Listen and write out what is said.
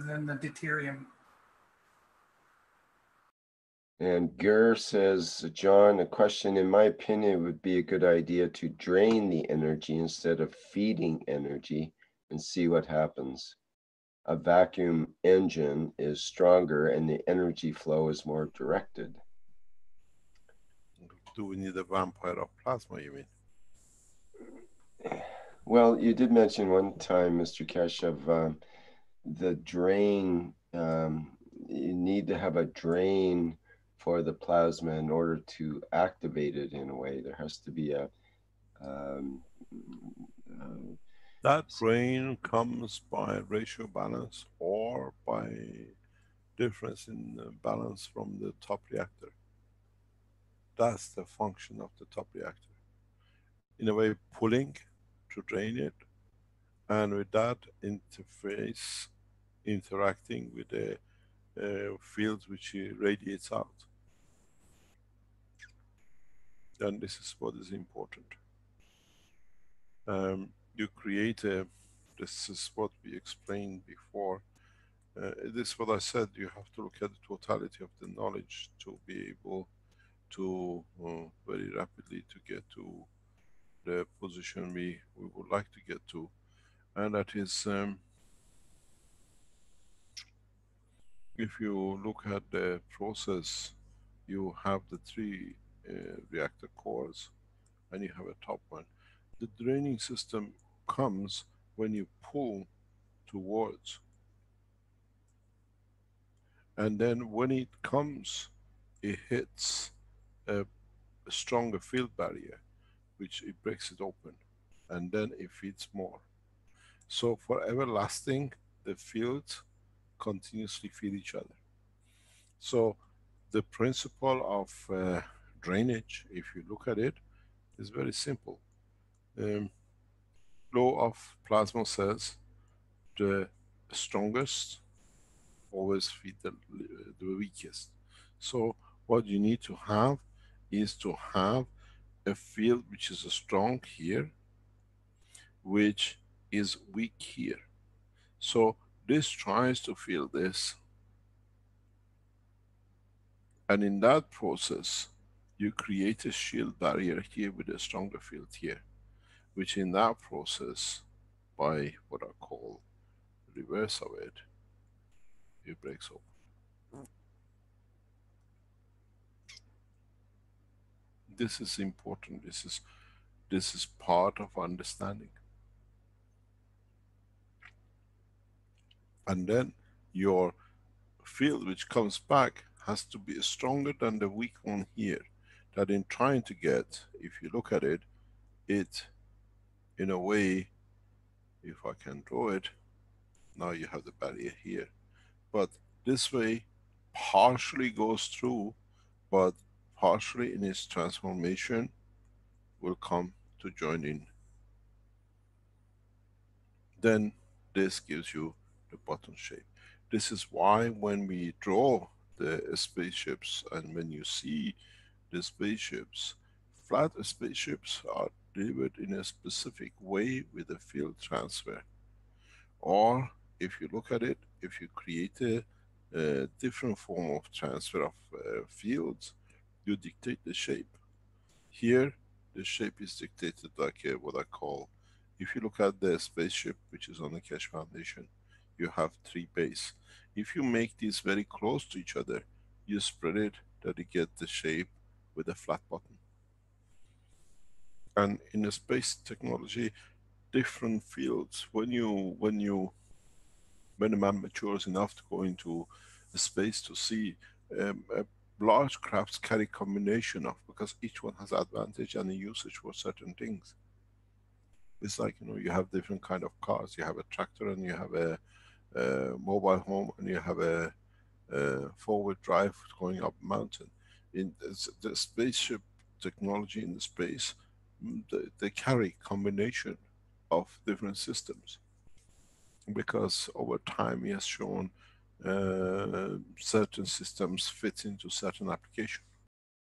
than the deuterium. And Gur says, John, a question, in my opinion, it would be a good idea to drain the energy instead of feeding energy and see what happens. A vacuum engine is stronger and the energy flow is more directed. Do we need a vampire of plasma, you mean? Well, you did mention one time, Mr. Keshe, of the drain. You need to have a drain for the plasma in order to activate it in a way. There has to be a... that drain comes by ratio balance or by difference in balance from the top reactor. That's the function of the top reactor. In a way, pulling to drain it, and with that interface interacting with the field which radiates out. And this is what is important. You create a, this is what we explained before. This is what I said, you have to look at the totality of the knowledge to be able to very rapidly to get to the position we would like to get to. And that is, if you look at the process, you have the three reactor cores and you have a top one. The draining system comes when you pull towards, and then when it comes, it hits a stronger field barrier, which it breaks it open, and then it feeds more. So for everlasting, the fields continuously feed each other. So the principle of drainage, if you look at it, is very simple. Law of plasma says the strongest always feed the weakest. So what you need to have is to have a field which is strong here, which is weak here. So this tries to feel this, and in that process you create a shield barrier here with a stronger field here, which in that process, by what I call reverse of it, it breaks open. This is important. This is part of understanding. And then your field which comes back has to be stronger than the weak one here. That in trying to get, if you look at it, it in a way, if I can draw it, now you have the barrier here. But this way partially goes through, but partially in its transformation will come to join in. Then this gives you the bottom shape. This is why when we draw the spaceships and when you see the spaceships, flat spaceships are delivered in a specific way with a field transfer. Or if you look at it, if you create a different form of transfer of fields, you dictate the shape. Here the shape is dictated like what I call, if you look at the spaceship which is on the Keshe Foundation, you have three bases. If you make these very close to each other, you spread it, that you get the shape with a flat bottom. And in the space technology, different fields, when a man matures enough to go into space to see, large crafts carry combination of, because each one has advantage and a usage for certain things. It's like, you have different kind of cars. You have a tractor and you have a mobile home and you have a forward drive going up mountain. In the spaceship technology in the space, they carry combination of different systems, because over time he has shown certain systems fit into certain application.